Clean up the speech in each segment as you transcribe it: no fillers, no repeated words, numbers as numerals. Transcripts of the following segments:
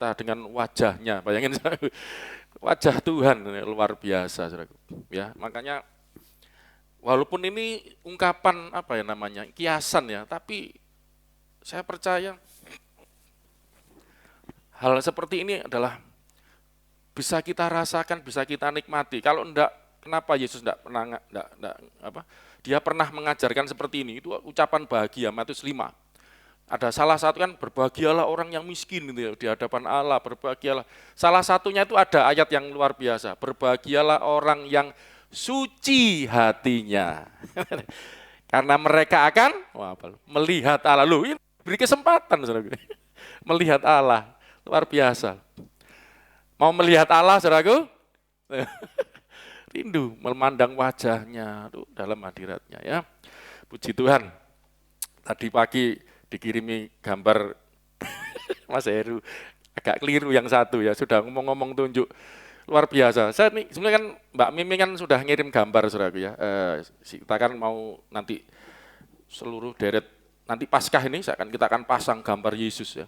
kita dengan wajahnya. Bayangin wajah Tuhan luar biasa, saudaraku. Ya, makanya walaupun ini ungkapan apa ya namanya, kiasan ya, tapi saya percaya hal seperti ini adalah bisa kita rasakan, bisa kita nikmati. Kalau enggak, kenapa Yesus enggak pernah dia pernah mengajarkan seperti ini? Itu ucapan bahagia Matius 5. Ada salah satu kan berbahagialah orang yang miskin gitu ya, di hadapan Allah, berbahagialah. Salah satunya itu ada ayat yang luar biasa, berbahagialah orang yang suci hatinya. Karena mereka akan melihat Allah. Loh, ini beri kesempatan saudaraku. Melihat Allah, luar biasa. Mau melihat Allah saudaraku? Rindu memandang wajahnya dalam hadiratnya ya. Puji Tuhan. Tadi pagi dikirimi gambar Mas Heru, agak keliru yang satu ya, sudah ngomong-ngomong tunjuk luar biasa. Saya nih sebenarnya kan Mbak Mimi kan sudah ngirim gambar saudaraku ya. Kita kan mau nanti seluruh deret nanti Paskah ini kita akan pasang gambar Yesus ya.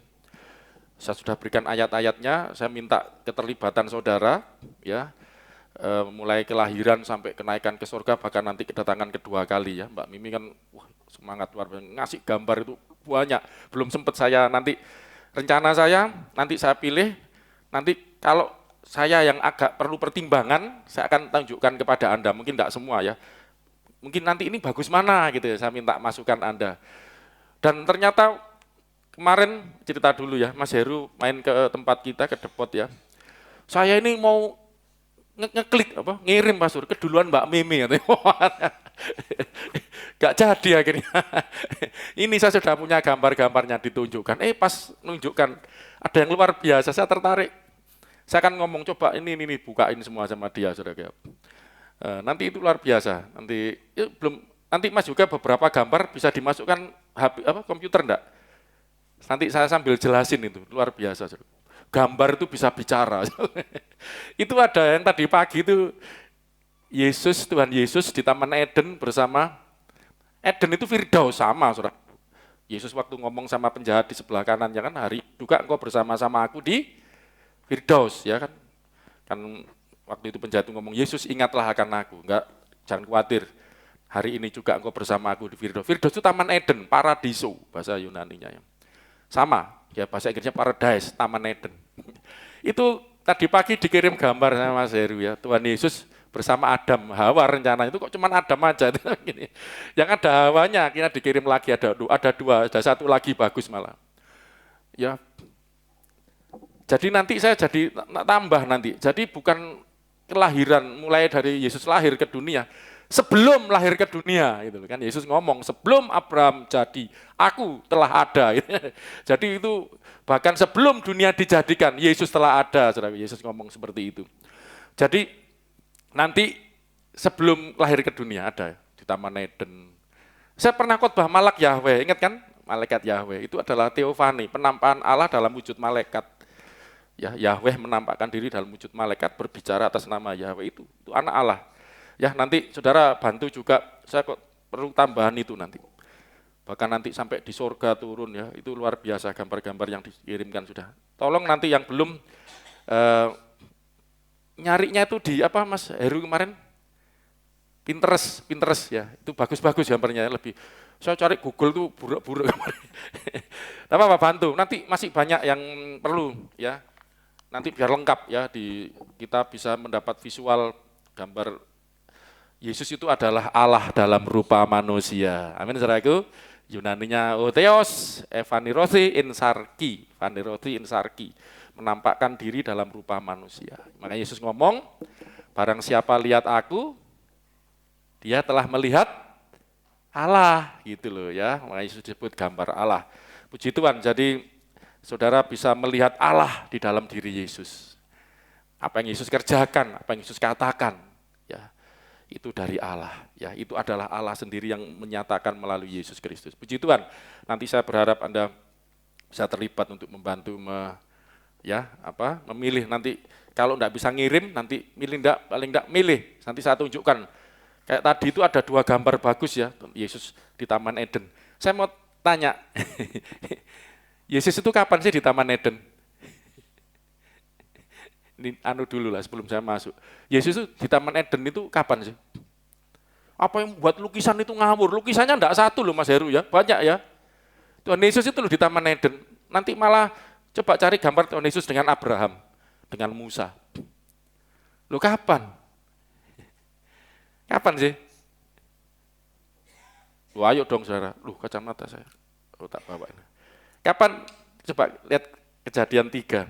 Saya sudah berikan ayat-ayatnya, saya minta keterlibatan saudara ya. Mulai kelahiran sampai kenaikan ke surga, bahkan nanti kedatangan kedua kali ya. Mbak Mimi kan semangat luar biasa, ngasih gambar itu banyak. Belum sempat saya nanti, rencana saya nanti saya pilih, nanti kalau saya yang agak perlu pertimbangan, saya akan tunjukkan kepada Anda, mungkin enggak semua ya. Mungkin nanti ini bagus mana gitu ya, saya minta masukan Anda. Dan ternyata kemarin cerita dulu ya, Mas Heru main ke tempat kita, ke Depot ya. Saya ini mau ngeklik ngirim Pastor keduluan Mbak Mimi gak jadi akhirnya. Ini saya sudah punya gambar-gambarnya ditunjukkan. Pas nunjukkan ada yang luar biasa, saya tertarik. Saya akan ngomong coba ini bukain semua sama dia saudara. Nanti itu luar biasa. Nanti Mas juga beberapa gambar bisa dimasukkan komputer enggak? Nanti saya sambil jelasin itu luar biasa saudara. Gambar itu bisa bicara. Itu ada yang tadi pagi itu Tuhan Yesus di Taman Eden bersama, Eden itu Firdaus sama saudara. Yesus waktu ngomong sama penjahat di sebelah kanannya kan, hari juga engkau bersama-sama aku di Firdaus ya kan. Kan waktu itu penjahat itu ngomong, Yesus ingatlah akan aku, jangan khawatir. Hari ini juga engkau bersama aku di Firdaus. Firdaus itu Taman Eden, paradiso bahasa Yunaninya ya. Sama, ya bahasa Inggrisnya paradise, Taman Eden. Itu tadi pagi dikirim gambar sama Mas Heru ya, Tuhan Yesus bersama Adam, Hawa rencananya itu kok cuma Adam aja. Yang ada Hawanya akhirnya dikirim lagi, ada dua, ada satu lagi bagus malah. Ya, jadi nanti saya jadi tambah nanti, jadi bukan kelahiran mulai dari Yesus lahir ke dunia, sebelum lahir ke dunia gitu kan. Yesus ngomong sebelum Abraham jadi aku telah ada. Jadi itu bahkan sebelum dunia dijadikan Yesus telah ada. Saudara, Yesus ngomong seperti itu. Jadi nanti sebelum lahir ke dunia ada di Taman Eden. Saya pernah khotbah Malak Yahweh, ingat kan? Malaikat Yahweh itu adalah teofani, penampakan Allah dalam wujud malaikat. Ya, Yahweh menampakkan diri dalam wujud malaikat berbicara atas nama Yahweh itu anak Allah. Ya nanti saudara bantu juga, saya kok perlu tambahan itu nanti. Bahkan nanti sampai di surga turun ya, itu luar biasa gambar-gambar yang dikirimkan sudah. Tolong nanti yang belum nyarinya itu di Mas Heru kemarin? Pinterest ya, itu bagus-bagus gambarnya lebih. Saya cari Google tuh buruk-buruk kemarin. Tapi apa bantu, nanti masih banyak yang perlu ya. Nanti biar lengkap ya, kita bisa mendapat visual gambar Yesus itu adalah Allah dalam rupa manusia. Amin saudaraku. Yunaninya Otheos, Evanirothi insarki, menampakkan diri dalam rupa manusia. Makanya Yesus ngomong, barang siapa lihat aku, dia telah melihat Allah, gitu loh ya. Makanya Yesus disebut gambar Allah. Puji Tuhan, jadi saudara bisa melihat Allah di dalam diri Yesus. Apa yang Yesus kerjakan, apa yang Yesus katakan, ya. Itu dari Allah, ya itu adalah Allah sendiri yang menyatakan melalui Yesus Kristus. Puji Tuhan, nanti saya berharap Anda bisa terlibat untuk membantu memilih nanti. Kalau enggak bisa ngirim, nanti paling enggak milih, nanti saya tunjukkan. Kayak tadi itu ada dua gambar bagus ya, Yesus di Taman Eden. Saya mau tanya, Yesus itu kapan sih di Taman Eden? Ini dulu lah sebelum saya masuk. Yesus itu di Taman Eden itu kapan sih? Apa yang buat lukisan itu ngawur? Lukisannya enggak satu loh Mas Heru ya, banyak ya. Tuhan Yesus itu loh di Taman Eden. Nanti malah coba cari gambar Tuhan Yesus dengan Abraham, dengan Musa. Loh kapan? Kapan sih? Loh ayo dong saudara. Loh kacamata saya. Oh tak bawa ini. Kapan? Coba lihat Kejadian 3.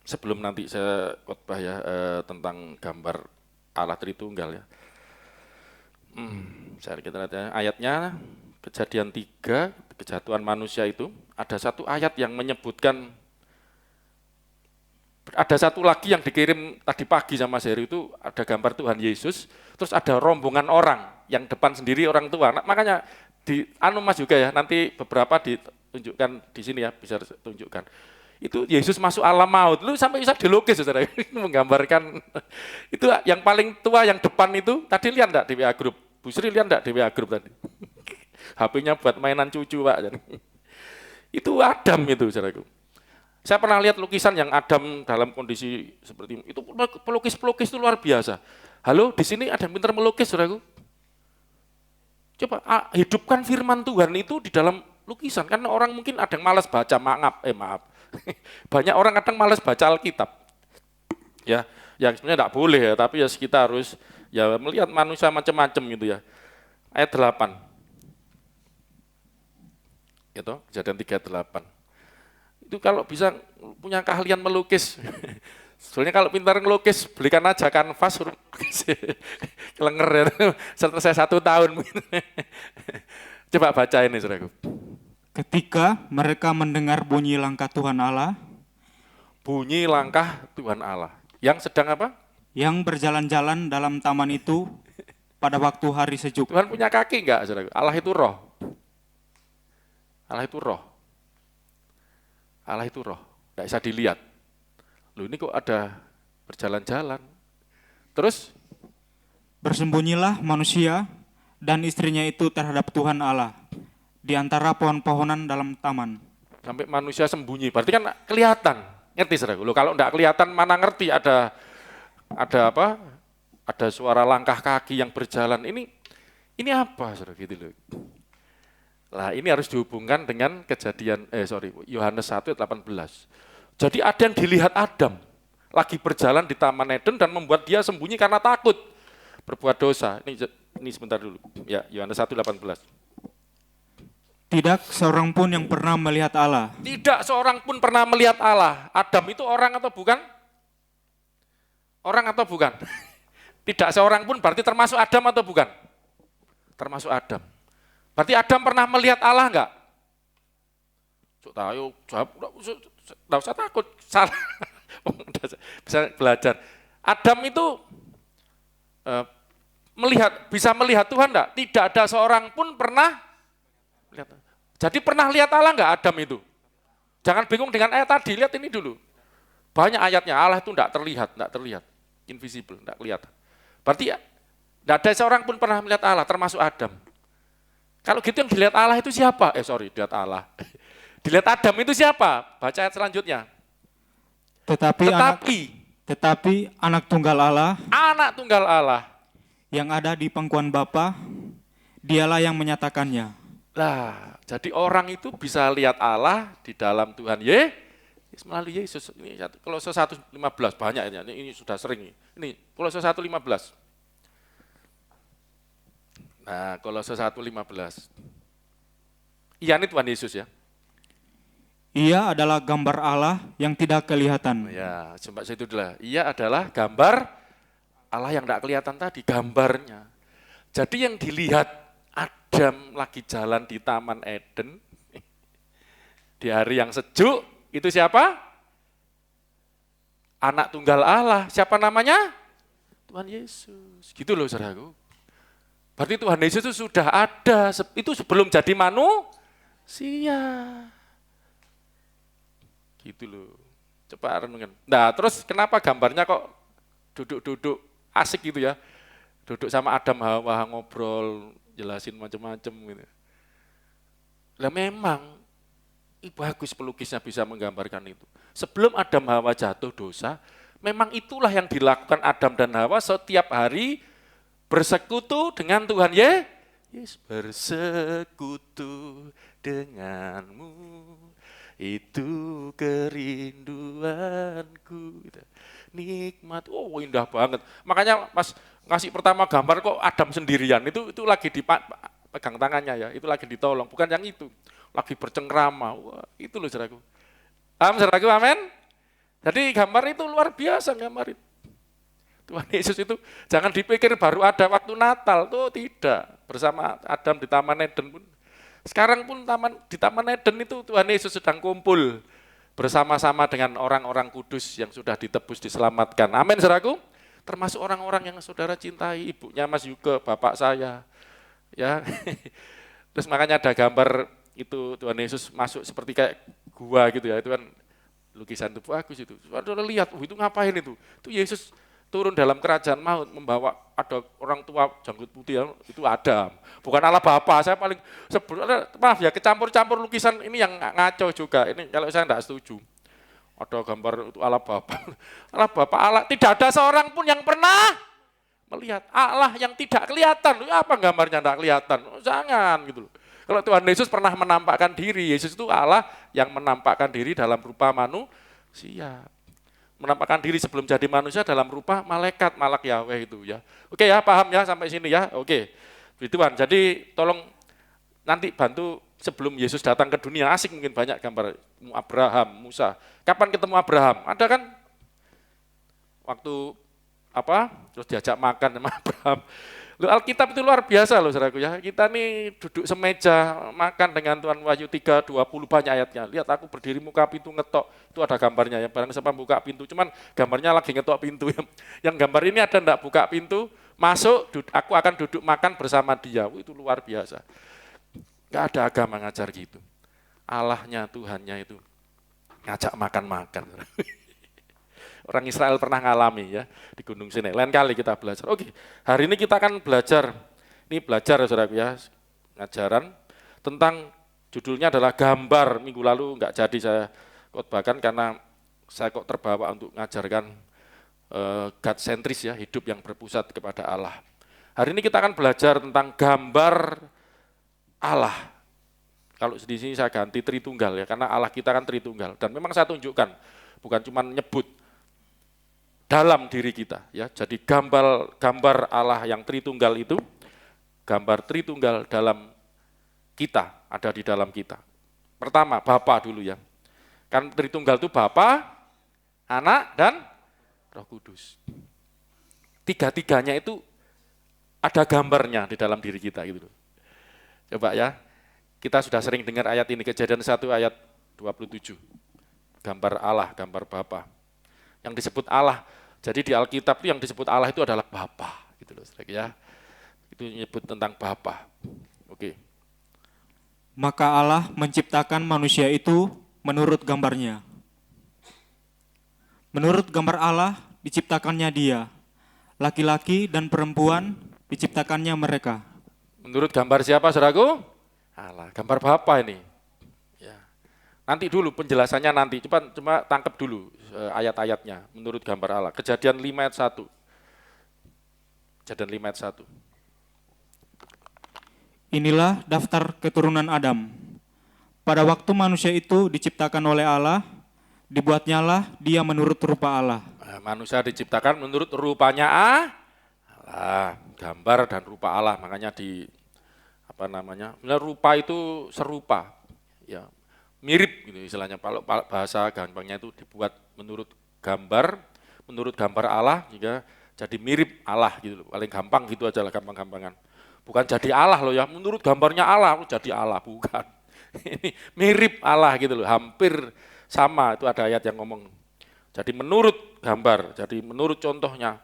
Sebelum nanti saya khotbah ya tentang gambar Allah Tritunggal ya. Kita lihat ya, ayatnya Kejadian 3, kejatuhan manusia itu, ada satu ayat yang menyebutkan, ada satu lagi yang dikirim tadi pagi sama Seri itu, ada gambar Tuhan Yesus, terus ada rombongan orang, yang depan sendiri orang tua. Nah, makanya di Mas juga ya, nanti beberapa ditunjukkan di sini ya, bisa tunjukkan. Itu Yesus masuk alam maut, lu sampai bisa dilukis saudara, menggambarkan itu yang paling tua yang depan itu, tadi lihat enggak di WA Group? Bu Sri lihat enggak di WA Group tadi? HP-nya buat mainan cucu Pak. Itu Adam itu saudaraku. Saya pernah lihat lukisan yang Adam dalam kondisi seperti itu pelukis-pelukis itu luar biasa. Halo, di sini ada yang pintar melukis saudaraku? Coba hidupkan firman Tuhan itu di dalam lukisan, karena orang mungkin ada yang malas baca, maaf. Banyak orang kadang malas baca Alkitab. Ya, yang sebenarnya enggak boleh ya, tapi ya kita harus ya melihat manusia macam-macam gitu ya. Ayat 8. Gitu, Kejadian 3:8. Itu kalau bisa punya keahlian melukis. Soalnya kalau pintar ngelukis, belikan aja kanvas, kelenger ya. Selesai 1 tahun. Coba baca ini saudaraku. Ketika mereka mendengar bunyi langkah Tuhan Allah. Bunyi langkah Tuhan Allah. Yang sedang apa? Yang berjalan-jalan dalam taman itu pada waktu hari sejuk. Tuhan punya kaki enggak saudaraku? Allah itu roh. Allah itu roh. Allah itu roh. Enggak bisa dilihat. Loh ini kok ada berjalan-jalan. Terus? Bersembunyilah manusia dan istrinya itu terhadap Tuhan Allah di antara pohon-pohonan dalam taman. Sampai manusia sembunyi, berarti kan kelihatan. Ngerti saudaraku? Loh kalau enggak kelihatan mana ngerti ada apa? Ada suara langkah kaki yang berjalan. Ini apa saudara gitu loh. Nah, ini harus dihubungkan dengan Yohanes 1:18. Jadi ada yang dilihat Adam lagi berjalan di Taman Eden dan membuat dia sembunyi karena takut berbuat dosa. Ini sebentar dulu. Ya, Yohanes 1:18. Tidak seorang pun yang pernah melihat Allah. Tidak seorang pun pernah melihat Allah. Adam itu orang atau bukan? Orang atau bukan? Tidak seorang pun berarti termasuk Adam atau bukan? Termasuk Adam. Berarti Adam pernah melihat Allah enggak? Ayo jawab, enggak usah takut, salah. Bisa belajar. Adam itu bisa melihat Tuhan enggak? Tidak ada seorang pun pernah lihat. Jadi pernah lihat Allah enggak Adam itu? Jangan bingung dengan ayat tadi, lihat ini dulu. Banyak ayatnya, Allah itu enggak terlihat. Invisible, enggak kelihatan. Berarti enggak ada seorang pun pernah melihat Allah, termasuk Adam. Kalau gitu yang dilihat Allah itu siapa? Dilihat Allah. Dilihat Adam itu siapa? Baca ayat selanjutnya. Tetapi anak tunggal Allah. Anak tunggal Allah. Yang ada di pangkuan Bapa, dialah yang menyatakannya. Lah, jadi orang itu bisa lihat Allah di dalam Tuhan Yesus melalui Yesus. Ini Kolose 1:15 banyak ini sudah sering. Ini Kolose 1:15. Nah, Kolose 1:15. Iya, ini Tuhan Yesus ya. Ia adalah gambar Allah yang tidak kelihatan. Ya, coba itu dulu. Ia adalah gambar Allah yang tidak kelihatan tadi, gambarnya. Jadi yang dilihat Adam lagi jalan di Taman Eden di hari yang sejuk, itu siapa? Anak tunggal Allah. Siapa namanya? Tuhan Yesus. Gitu loh saudaraku. Berarti Tuhan Yesus itu sudah ada, itu sebelum jadi manusia. Gitu loh. Coba renungkan. Nah, terus kenapa gambarnya kok duduk-duduk asik gitu ya? Duduk sama Adam Hawa ngobrol, jelasin macam-macam gitu. Lah memang Bagus pelukisnya bisa menggambarkan itu. Sebelum Adam Hawa jatuh dosa, memang itulah yang dilakukan Adam dan Hawa setiap hari bersekutu dengan Tuhan. Yes, bersekutu denganmu, itu kerinduanku. Gitu. Nikmat, oh indah banget. Makanya pas ngasih pertama gambar kok Adam sendirian, itu lagi dipegang tangannya ya, itu lagi ditolong, bukan yang itu. Lagi bercengkrama, wah itu loh saudaraku. Saudaraku, amin. Jadi gambar itu luar biasa gambar itu. Tuhan Yesus itu jangan dipikir baru ada waktu Natal, tuh tidak. Bersama Adam di Taman Eden pun. Sekarang pun di Taman Eden itu Tuhan Yesus sedang kumpul bersama-sama dengan orang-orang kudus yang sudah ditebus, diselamatkan. Amin saudaraku. Termasuk orang-orang yang saudara cintai, ibunya Mas Yuke, bapak saya. Ya. Terus makanya ada gambar itu Tuhan Yesus masuk seperti kayak gua gitu ya, itu kan lukisan itu bagus itu. Saudara lihat, itu ngapain itu? Itu Yesus turun dalam kerajaan maut membawa ada orang tua janggut putih ya, itu Adam. Bukan Allah Bapa, saya paling maaf ya kecampur-campur lukisan ini yang ngaco juga. Ini kalau saya enggak setuju. Ada gambar itu Allah Bapa. Allah Bapa, Allah tidak ada seorang pun yang pernah melihat Allah yang tidak kelihatan. Apa gambarnya enggak kelihatan? Jangan gitu loh. Kalau Tuhan Yesus pernah menampakkan diri, Yesus itu Allah yang menampakkan diri dalam rupa manusia. Menampakkan diri sebelum jadi manusia dalam rupa malaikat, malak Yahweh itu ya. Oke ya, paham ya sampai sini ya. Oke. Begituan. Jadi tolong nanti bantu sebelum Yesus datang ke dunia, asik mungkin banyak gambar Abraham, Musa. Kapan ketemu Abraham? Ada kan waktu terus diajak makan sama Abraham. Loh, Alkitab itu luar biasa loh saudaraku ya. Kita nih duduk semeja makan dengan Tuhan, Wahyu 3:20 banyak ayatnya. Lihat aku berdiri muka pintu ngetok. Itu ada gambarnya ya. Barang siapa buka pintu, cuman gambarnya lagi ngetok pintu. Yang gambar ini ada enggak buka pintu, masuk, aku akan duduk makan bersama dia. Itu luar biasa. Enggak ada agama ngajar gitu. Allahnya, Tuhannya itu ngajak makan-makan. Orang Israel pernah ngalami ya di Gunung Sinai. Lain kali kita belajar. Oke, hari ini kita akan belajar. Ini belajar ya saudaraku ya, ngajaran tentang judulnya adalah gambar. Minggu lalu enggak jadi saya khotbahkan karena saya kok terbawa untuk ngajarkan God sentris ya, hidup yang berpusat kepada Allah. Hari ini kita akan belajar tentang gambar Allah. Kalau di sini saya ganti Tritunggal ya, karena Allah kita kan Tritunggal. Dan memang saya tunjukkan, bukan cuma nyebut, dalam diri kita ya. Jadi gambar Allah yang Tritunggal itu, gambar Tritunggal dalam kita, ada di dalam kita. Pertama, Bapa dulu ya. Kan Tritunggal itu Bapa, Anak dan Roh Kudus. Tiga-tiganya itu ada gambarnya di dalam diri kita gitu. Coba ya. Kita sudah sering dengar ayat ini, Kejadian 1 ayat 27. Gambar Allah, gambar Bapa. Yang disebut Allah. Jadi di Alkitab itu yang disebut Allah itu adalah Bapa, gitu loh, ya. Itu menyebut tentang Bapa. Oke. Maka Allah menciptakan manusia itu menurut gambarnya. Menurut gambar Allah diciptakannya dia. Laki-laki dan perempuan diciptakannya mereka. Menurut gambar siapa, saudaraku? Allah. Gambar Bapa ini. Ya. Nanti dulu penjelasannya nanti. Cuma tangkap dulu ayat-ayatnya menurut gambar Allah. Kejadian 5 ayat 1. Kejadian 5 ayat 1. Inilah daftar keturunan Adam. Pada waktu manusia itu diciptakan oleh Allah, dibuatnyalah dia menurut rupa Allah. Nah, manusia diciptakan menurut rupanya Allah. Gambar dan rupa Allah, makanya rupa itu serupa. Ya. Mirip gitu istilahnya, kalau bahasa gampangnya itu dibuat menurut gambar Allah juga jadi mirip Allah gitu loh. Paling gampang gitu aja lah, gampang-gampangan. Bukan jadi Allah loh ya, menurut gambarnya Allah jadi Allah, bukan. Ini mirip Allah gitu loh, hampir sama, itu ada ayat yang ngomong. Jadi menurut gambar, jadi menurut contohnya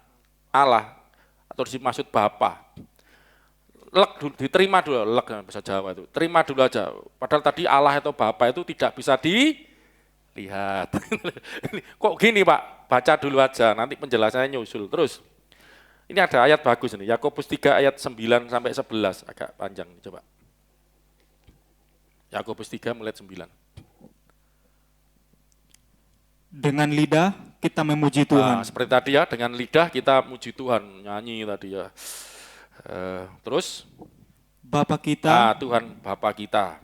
Allah atau dimaksud Bapa. Diterima dulu, bahasa Jawa itu. Terima dulu aja. Padahal tadi Allah atau Bapa itu tidak bisa dilihat. Kok gini Pak? Baca dulu aja, nanti penjelasannya nyusul. Terus, ini ada ayat bagus ini, Yakobus 3 ayat 9 sampai 11, agak panjang. Coba. Yakobus 3 mulai 9. dengan lidah kita memuji Nah, Tuhan. seperti tadi ya, dengan lidah kita muji Tuhan, nyanyi tadi ya. Terus, Bapa kita, Tuhan Bapa kita.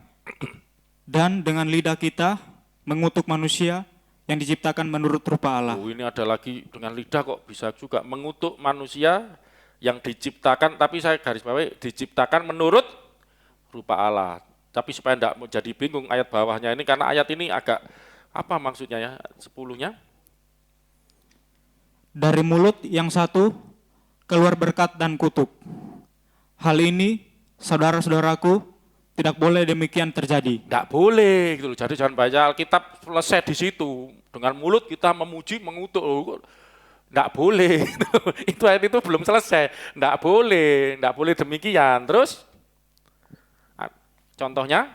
dan dengan lidah kita mengutuk manusia yang diciptakan menurut rupa Allah. Ini ada lagi dengan lidah kok bisa juga mengutuk manusia yang diciptakan, tapi saya garis bawahi diciptakan menurut rupa Allah. Tapi supaya tidak jadi bingung ayat bawahnya ini, karena ayat ini agak apa maksudnya ya, 10-nya? Dari mulut yang satu keluar berkat dan kutuk. Hal ini, saudara-saudaraku, tidak boleh demikian terjadi. Tidak boleh gitu loh. Jadi jangan baca Alkitab selesai di situ. Dengan mulut kita memuji, mengutuk. Tidak boleh. Itu ayat itu belum selesai. Tidak boleh demikian. Terus contohnya?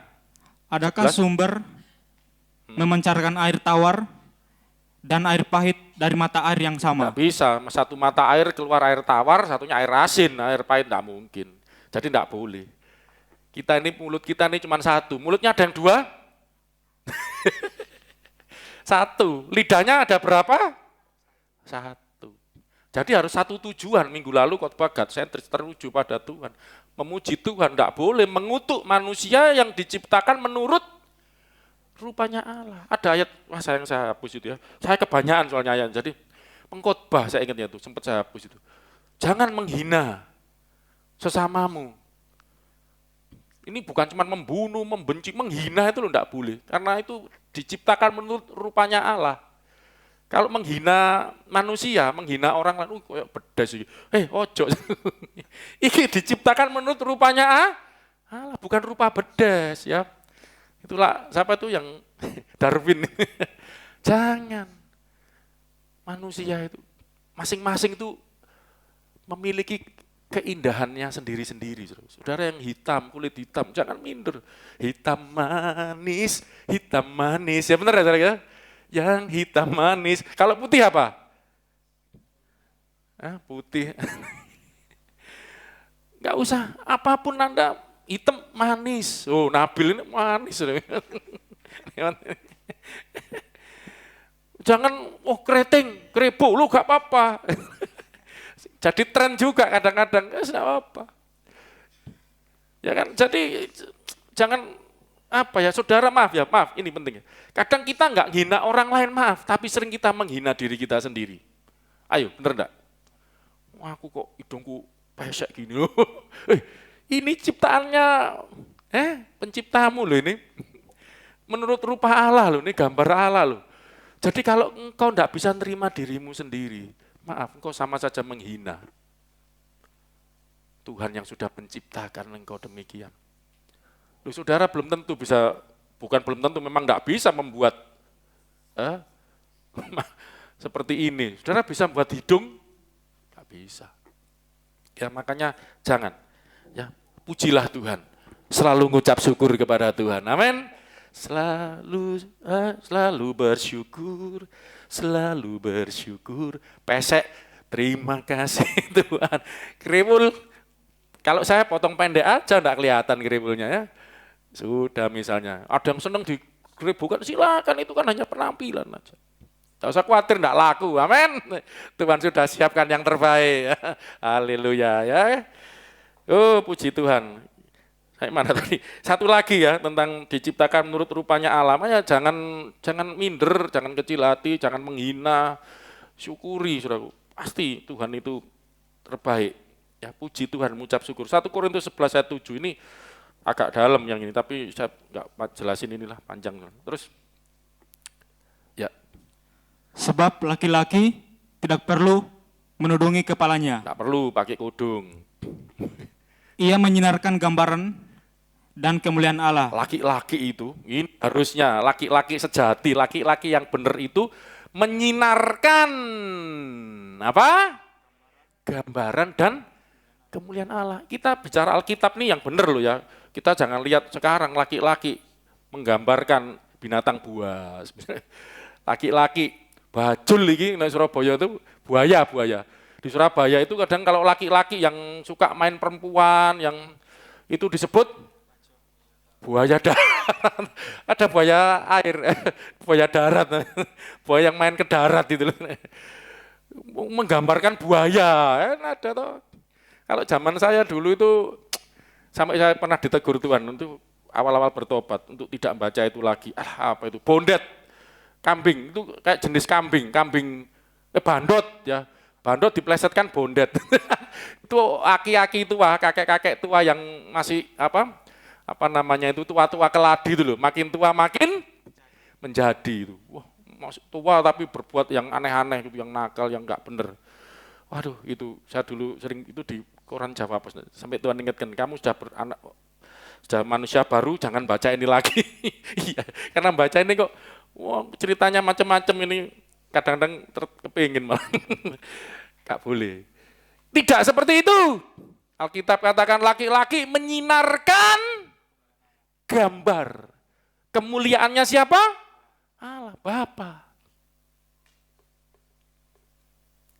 Adakah 11? sumber memancarkan air tawar dan air pahit dari mata air yang sama? Tidak bisa. Satu mata air keluar air tawar, satunya air asin, air pahit tidak mungkin. Jadi tidak boleh. Mulut kita ini cuma satu. Mulutnya ada yang dua? Satu. Lidahnya ada berapa? Satu. Jadi harus satu tujuan. Minggu lalu khotbah God sentris tertuju pada Tuhan. Memuji Tuhan, tidak boleh mengutuk manusia yang diciptakan menurut rupanya Allah. Ada ayat, sayang saya hapus itu ya. Saya kebanyakan soalnya ayat. Jadi pengkhotbah saya ingatnya itu, sempat saya hapus itu. Jangan menghina sesamamu. Ini bukan cuma membunuh, membenci, menghina itu loh tidak boleh. Karena itu diciptakan menurut rupanya Allah. Kalau menghina manusia, menghina orang lain, kayak bedas ini. Ojo. Ini diciptakan menurut rupanya Allah, bukan rupa bedas ya. Itulah siapa itu yang Darwin. Jangan. Manusia itu masing-masing itu memiliki keindahannya sendiri-sendiri. Saudara yang hitam, kulit hitam, jangan minder. Hitam manis. Ya benar ya saudara? Yang hitam manis. Kalau putih apa? Putih. Enggak usah, apapun Anda hitam manis. Oh, Nabil ini manis. Jangan, keriting, kerebo, lu gak apa-apa. Jadi tren juga kadang-kadang, tidak apa-apa. Ya kan, jadi jangan saudara maaf, ini penting. Kadang kita nggak menghina orang lain maaf, tapi sering kita menghina diri kita sendiri. Ayo, bener enggak? Wah, aku kok hidungku pesek gini loh. Ini ciptaannya, penciptamu loh ini. Menurut rupa Allah loh, ini gambar Allah loh. Jadi kalau engkau nggak bisa nerima dirimu sendiri, maaf, engkau sama saja menghina Tuhan yang sudah menciptakan engkau demikian. Loh, saudara belum tentu bisa, bukan belum tentu, memang enggak bisa membuat seperti ini. Saudara bisa membuat hidung? Enggak bisa. Ya makanya jangan. Ya, pujilah Tuhan. Selalu ngucap syukur kepada Tuhan. Amin. Selalu bersyukur. Selalu bersyukur. Pesek, terima kasih Tuhan. Keribul, kalau saya potong pendek aja enggak kelihatan keribulnya ya. Sudah misalnya, ada yang senang dikeribukan, silakan, itu kan hanya penampilan aja. Tidak usah khawatir, enggak laku, amin. Tuhan sudah siapkan yang terbaik. Haleluya ya. Puji Tuhan. Mana tadi? Satu lagi ya, tentang diciptakan menurut rupanya Allah. Ya, jangan minder, jangan kecil hati, jangan menghina. Syukuri, saudaraku. Pasti Tuhan itu terbaik. Ya, puji Tuhan, mengucap syukur. 1 Korintus 11 ayat 7 ini agak dalam yang ini, tapi saya nggak jelasin inilah, panjang. Terus, ya. Sebab laki-laki tidak perlu menudungi kepalanya. Nggak perlu pakai kudung. Ia menyinarkan gambaran dan kemuliaan Allah. Laki-laki itu, ini harusnya laki-laki sejati, laki-laki yang benar itu menyinarkan apa? Gambaran dan kemuliaan Allah. Kita bicara Alkitab nih yang benar loh ya. Kita jangan lihat sekarang laki-laki menggambarkan binatang buas. Laki-laki bajul lagi di Surabaya itu buaya. Di Surabaya itu kadang kalau laki-laki yang suka main perempuan, yang itu disebut buaya darat, ada buaya air, buaya darat, buaya yang main ke darat itu loh. Menggambarkan buaya, ada toh. Kalau zaman saya dulu itu sampai saya pernah ditegur Tuhan untuk awal-awal bertobat untuk tidak membaca itu lagi. Apa itu? Bondet, kambing itu kayak jenis kambing, bandot ya. Bandot diplesetkan bondet. Itu aki-aki tua, kakek-kakek tua yang masih apa namanya itu tua-tua keladi itu loh. Makin tua makin menjadi itu. Wah, masih tua tapi berbuat yang aneh-aneh gitu, yang nakal, yang enggak bener. Waduh, itu saya dulu sering itu di koran Jawa Pos. Sampai Tuhan ingatkan, kamu sudah manusia baru, jangan baca ini lagi. Iya, karena baca ini kok wah, ceritanya macam-macam ini kadang-kadang kepingin malah. Gak boleh. Tidak seperti itu. Alkitab katakan laki-laki menyinarkan gambar. Kemuliaannya siapa? Allah, Bapa.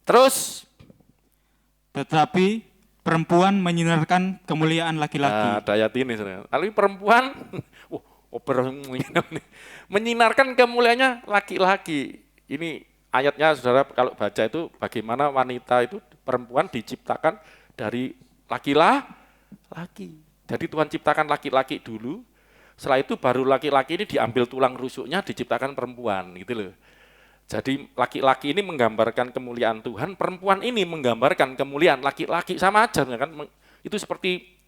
Terus Tetapi perempuan menyinarkan kemuliaan laki-laki. ada ayat ini. Tapi perempuan menyinarkan kemuliaannya laki-laki. Ini ayatnya saudara kalau baca itu bagaimana wanita itu perempuan diciptakan dari laki-laki. Jadi Tuhan ciptakan laki-laki dulu, setelah itu baru laki-laki ini diambil tulang rusuknya diciptakan perempuan gitu loh. Jadi laki-laki ini menggambarkan kemuliaan Tuhan, perempuan ini menggambarkan kemuliaan laki-laki, sama aja kan? Itu seperti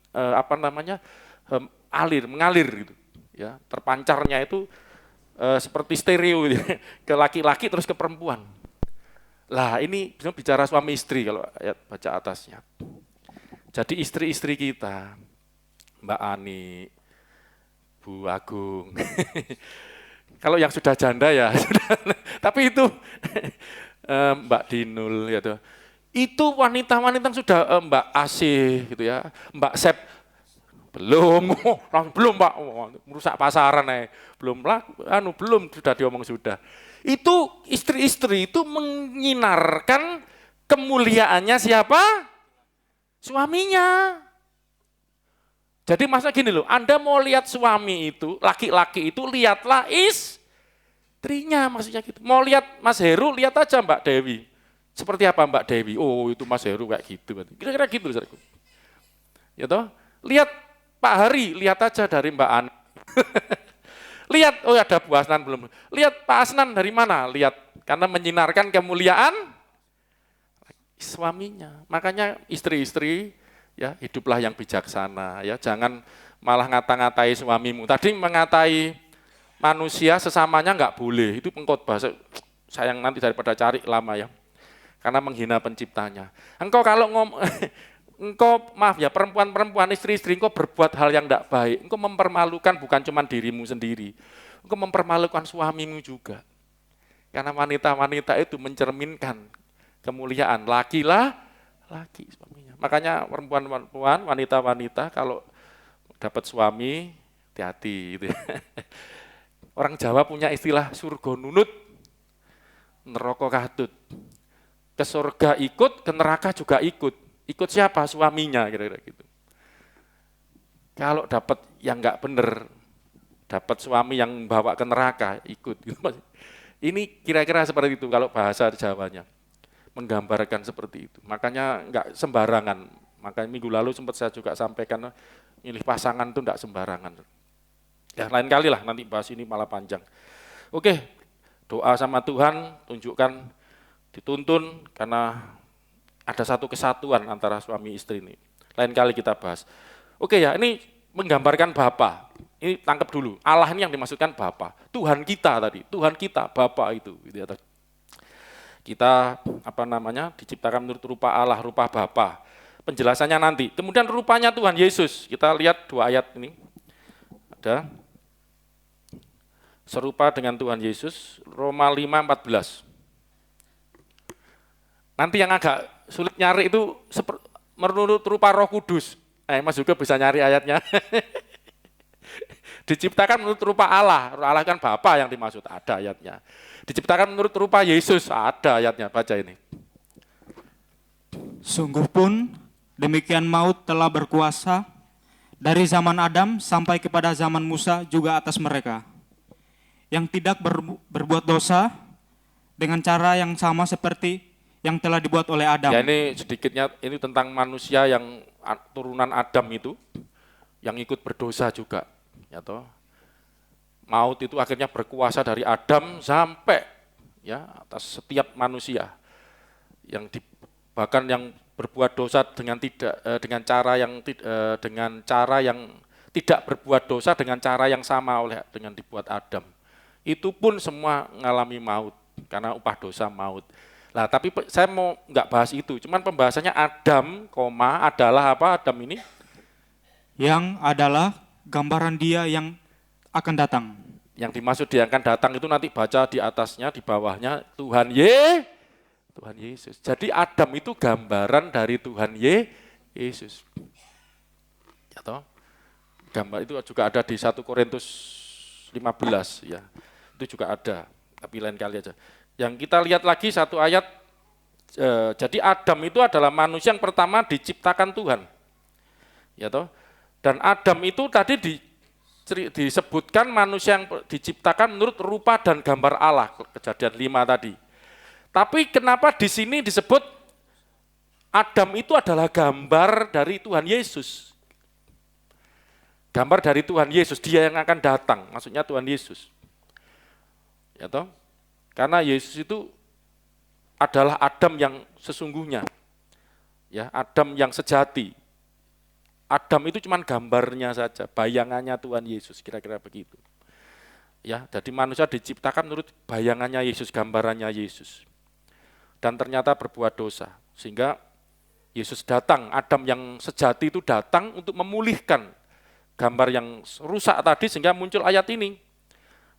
mengalir gitu, ya terpancarnya itu seperti stereo gitu, ke laki-laki terus ke perempuan. Lah ini bicara suami istri kalau ayat baca atasnya. Jadi istri-istri kita, Mbak Ani, Bu Agung. Kalau yang sudah janda ya, tapi itu Mbak Dinul ya tuh. Itu wanita-wanita yang sudah Mbak Asih gitu ya, Mbak Sep belum Pak, merusak pasaran belum sudah diomong sudah. Itu istri-istri itu menyinarkan kemuliaannya siapa? Suaminya. Jadi masa gini loh, Anda mau lihat suami itu, laki-laki itu, lihatlah istrinya, maksudnya gitu. Mau lihat Mas Heru, lihat aja Mbak Dewi. Seperti apa Mbak Dewi? Oh itu Mas Heru kayak gitu. Kira-kira gitu loh. Ya toh? Lihat Pak Hari, lihat aja dari Mbak Ana. Lihat, oh ada Bu Asnan belum. Lihat Pak Asnan dari mana? Lihat, karena menyinarkan kemuliaan suaminya. Makanya istri-istri, ya hiduplah yang bijaksana, ya jangan malah ngata-ngatai suamimu. Tadi mengatai manusia sesamanya enggak boleh, itu pengkhotbah. Sayang nanti daripada cari lama ya, karena menghina penciptanya. Engkau kalau maaf ya perempuan-perempuan, istri-istri engkau berbuat hal yang enggak baik, engkau mempermalukan bukan cuma dirimu sendiri, engkau mempermalukan suamimu juga. Karena wanita-wanita itu mencerminkan kemuliaan laki suaminya. Makanya perempuan-perempuan, wanita-wanita kalau dapat suami, hati-hati gitu ya. Orang Jawa punya istilah surga nunut, neraka katut. Ke surga ikut, ke neraka juga ikut. Ikut siapa? Suaminya kira-kira gitu. Kalau dapat yang enggak benar, dapat suami yang bawa ke neraka, ikut gitu. Ini kira-kira seperti itu kalau bahasa Jawanya. Menggambarkan seperti itu. Makanya enggak sembarangan. Makanya minggu lalu sempat saya juga sampaikan, milih pasangan itu enggak sembarangan. Ya lain kali lah, nanti bahas ini malah panjang. Oke, doa sama Tuhan, tunjukkan, dituntun, karena ada satu kesatuan antara suami istri ini. Lain kali kita bahas. Oke ya, ini menggambarkan Bapa. Ini tangkap dulu, Allah ini yang dimaksudkan Bapa. Tuhan kita tadi, Tuhan kita, Bapa itu. Gitu ya. Kita diciptakan menurut rupa Allah, rupa Bapa. Penjelasannya nanti. Kemudian rupanya Tuhan Yesus. Kita lihat dua ayat ini. Ada serupa dengan Tuhan Yesus, Roma 5:14. Nanti yang agak sulit nyari itu menurut rupa Roh Kudus. Mas juga bisa nyari ayatnya. Diciptakan menurut rupa Allah. Allah kan Bapa yang dimaksud, ada ayatnya. Diciptakan menurut rupa Yesus, ada ayatnya, baca ini. Sungguh pun demikian maut telah berkuasa Dari zaman Adam sampai kepada zaman Musa juga atas mereka, yang tidak berbuat dosa dengan cara yang sama seperti yang telah dibuat oleh Adam. Ya ini sedikitnya ini tentang manusia yang turunan Adam itu yang ikut berdosa juga, ya toh. Maut itu akhirnya berkuasa dari Adam sampai ya atas setiap manusia yang bahkan yang berbuat dosa dengan cara yang tidak berbuat dosa dengan cara yang sama dengan dibuat Adam. Itu pun semua mengalami maut karena upah dosa maut. Nah, tapi saya mau nggak bahas itu, cuman pembahasannya Adam, adalah apa Adam ini? Yang adalah gambaran dia yang akan datang. Yang dimaksud dia akan datang itu nanti baca di atasnya, di bawahnya Tuhan Yesus. Jadi Adam itu gambaran dari Tuhan Yesus. Ya toh? Gambar itu juga ada di 1 Korintus 15 ya. Itu juga ada, tapi lain kali aja. Yang kita lihat lagi satu ayat, jadi Adam itu adalah manusia yang pertama diciptakan Tuhan. Ya toh? Dan Adam itu tadi disebutkan manusia yang diciptakan menurut rupa dan gambar Allah, Kejadian 5 tadi. Tapi kenapa di sini disebut Adam itu adalah gambar dari Tuhan Yesus? Gambar dari Tuhan Yesus, dia yang akan datang, maksudnya Tuhan Yesus. Ya toh? Karena Yesus itu adalah Adam yang sesungguhnya. Ya, Adam yang sejati. Adam itu cuma gambarnya saja, bayangannya Tuhan Yesus, kira-kira begitu. Ya, jadi manusia diciptakan menurut bayangannya Yesus, gambarannya Yesus. Dan ternyata berbuat dosa, sehingga Yesus datang, Adam yang sejati itu datang untuk memulihkan gambar yang rusak tadi, sehingga muncul ayat ini.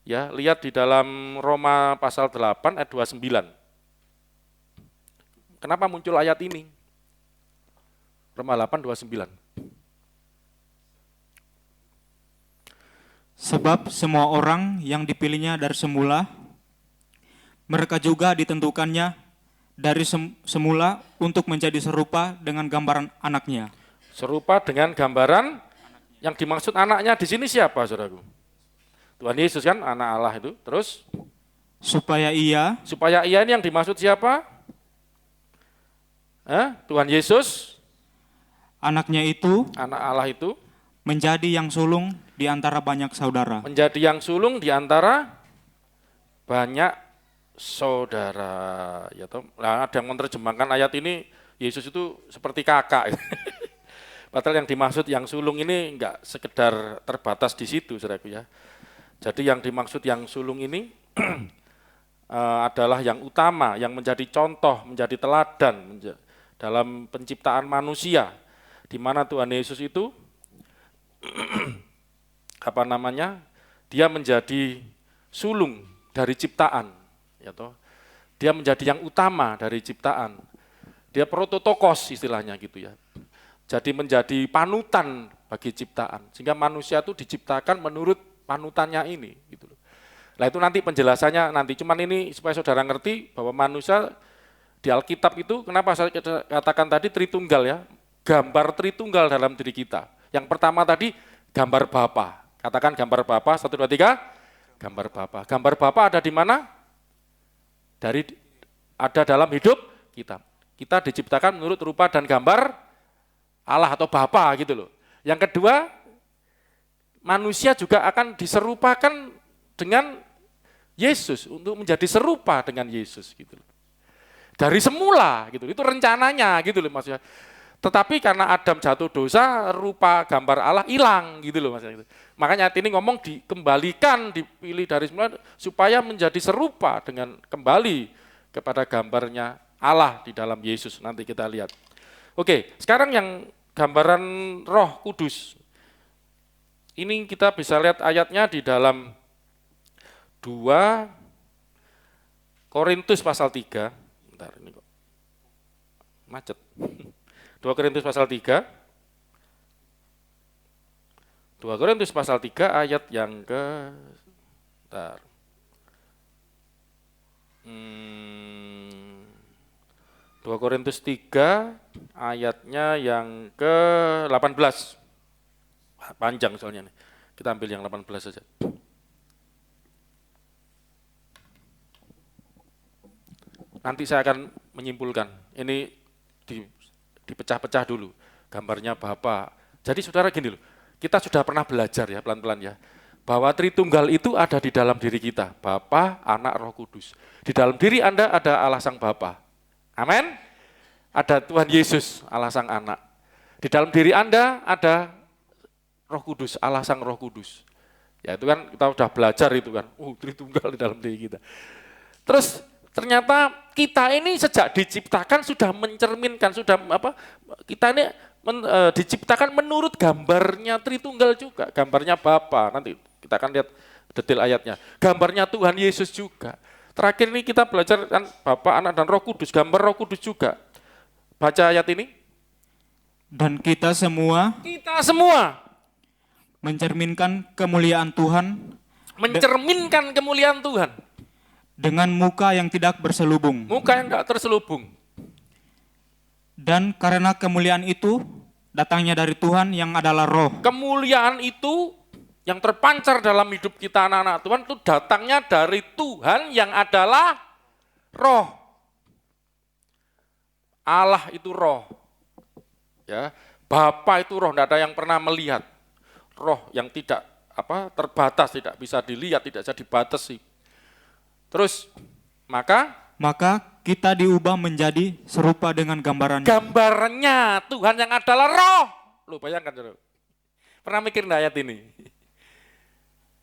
Ya, lihat di dalam Roma pasal 8 ayat 29. Kenapa muncul ayat ini? Roma 8 29. Sebab semua orang yang dipilihnya dari semula, mereka juga ditentukannya dari semula untuk menjadi serupa dengan gambaran anaknya. Serupa dengan gambaran yang dimaksud anaknya di sini siapa, saudaraku? Tuhan Yesus kan, anak Allah itu. Terus? Supaya ia ini yang dimaksud siapa? Tuhan Yesus. Anaknya itu. Anak Allah itu. Menjadi yang sulung di antara banyak saudara. Menjadi yang sulung di antara banyak saudara. Ya toh, nah, ada yang menerjemahkan ayat ini Yesus itu seperti kakak. Padahal yang dimaksud yang sulung ini enggak sekedar terbatas di situ, saudaraku ya. Jadi yang dimaksud yang sulung ini adalah yang utama, yang menjadi contoh, menjadi teladan dalam penciptaan manusia, di mana Tuhan Yesus itu dia menjadi sulung dari ciptaan, ya toh. Dia menjadi yang utama dari ciptaan. Dia prototokos istilahnya gitu ya. Jadi menjadi panutan bagi ciptaan, sehingga manusia itu diciptakan menurut panutannya ini gitu loh. Nah, itu nanti penjelasannya nanti, cuman ini supaya saudara ngerti bahwa manusia di Alkitab itu, kenapa saya katakan tadi Tritunggal ya, gambar Tritunggal dalam diri kita. Yang pertama tadi gambar Bapa. Katakan gambar Bapa, 1, 2, 3. Gambar Bapa. Gambar Bapa ada di mana? Ada dalam hidup kita. Kita diciptakan menurut rupa dan gambar Allah atau Bapa gitu loh. Yang kedua, manusia juga akan diserupakan dengan Yesus, untuk menjadi serupa dengan Yesus gitu loh. Dari semula gitu, itu rencananya gitu loh maksudnya. Tetapi karena Adam jatuh dosa, rupa gambar Allah hilang gitu loh maksudnya. Makanya ini ngomong dikembalikan, dipilih dari semula supaya menjadi serupa dengan kembali kepada gambarnya Allah di dalam Yesus. Nanti kita lihat. Oke, sekarang yang gambaran Roh Kudus. Ini kita bisa lihat ayatnya di dalam 2 Korintus pasal 3. Bentar, ini kok macet. 2 Korintus pasal 3. 2 Korintus pasal 3 ayat yang ke 2 Korintus 3 ayatnya yang ke 18. Panjang soalnya nih. Kita ambil yang 18 saja. Nanti saya akan menyimpulkan. Ini dipecah-pecah dulu. Gambarnya Bapa. Jadi saudara gini loh, kita sudah pernah belajar ya pelan-pelan ya, bahwa Tritunggal itu ada di dalam diri kita. Bapa, Anak, Roh Kudus. Di dalam diri Anda ada Allah Sang Bapa. Amin. Ada Tuhan Yesus, Allah Sang Anak. Di dalam diri Anda ada Roh Kudus, Allah Sang Roh Kudus. Ya itu kan kita sudah belajar itu kan. Tritunggal di dalam diri kita. Terus ternyata kita ini sejak diciptakan sudah mencerminkan, sudah kita ini diciptakan menurut gambarnya Tritunggal juga, gambarnya Bapa. Nanti kita akan lihat detail ayatnya. Gambarnya Tuhan Yesus juga. Terakhir ini kita belajar kan Bapa, Anak, dan Roh Kudus, gambar Roh Kudus juga. Baca ayat ini. Dan kita semua mencerminkan kemuliaan Tuhan dengan muka yang tidak berselubung. Muka yang tidak terselubung. Dan karena kemuliaan itu datangnya dari Tuhan yang adalah roh. Kemuliaan itu yang terpancar dalam hidup kita anak-anak Tuhan itu datangnya dari Tuhan yang adalah roh. Allah itu roh. Ya, Bapa itu roh, tidak ada yang pernah melihat. Roh yang tidak terbatas, tidak bisa dilihat, tidak bisa dibatasi. Terus maka kita diubah menjadi serupa dengan gambarannya. Gambarannya Tuhan yang adalah roh. Lu bayangkan saudara. Pernah mikir enggak ayat ini?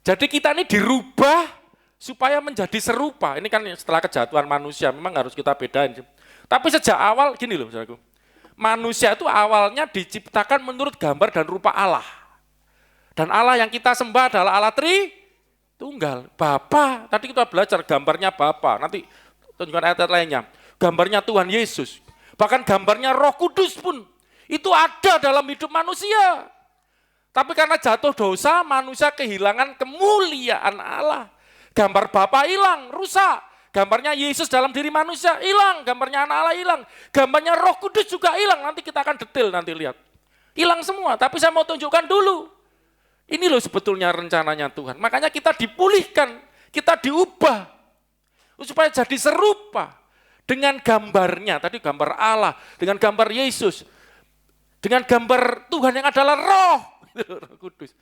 Jadi kita ini dirubah supaya menjadi serupa. Ini kan setelah kejatuhan manusia, memang harus kita bedain. Tapi sejak awal gini loh saudaraku. Manusia itu awalnya diciptakan menurut gambar dan rupa Allah. Dan Allah yang kita sembah adalah Allah Tritunggal. Bapa, tadi kita belajar gambarnya Bapa. Nanti tunjukkan ayat lainnya. Gambarnya Tuhan Yesus. Bahkan gambarnya Roh Kudus pun itu ada dalam hidup manusia. Tapi karena jatuh dosa, manusia kehilangan kemuliaan Allah. Gambar Bapa hilang, rusak. Gambarnya Yesus dalam diri manusia hilang, gambarnya anak Allah hilang. Gambarnya Roh Kudus juga hilang, nanti kita akan detail nanti lihat. Hilang semua, tapi saya mau tunjukkan dulu. Ini loh sebetulnya rencananya Tuhan. Makanya kita dipulihkan, kita diubah. Supaya jadi serupa dengan gambarnya. Tadi gambar Allah, dengan gambar Yesus. Dengan gambar Tuhan yang adalah Roh. Roh Kudus.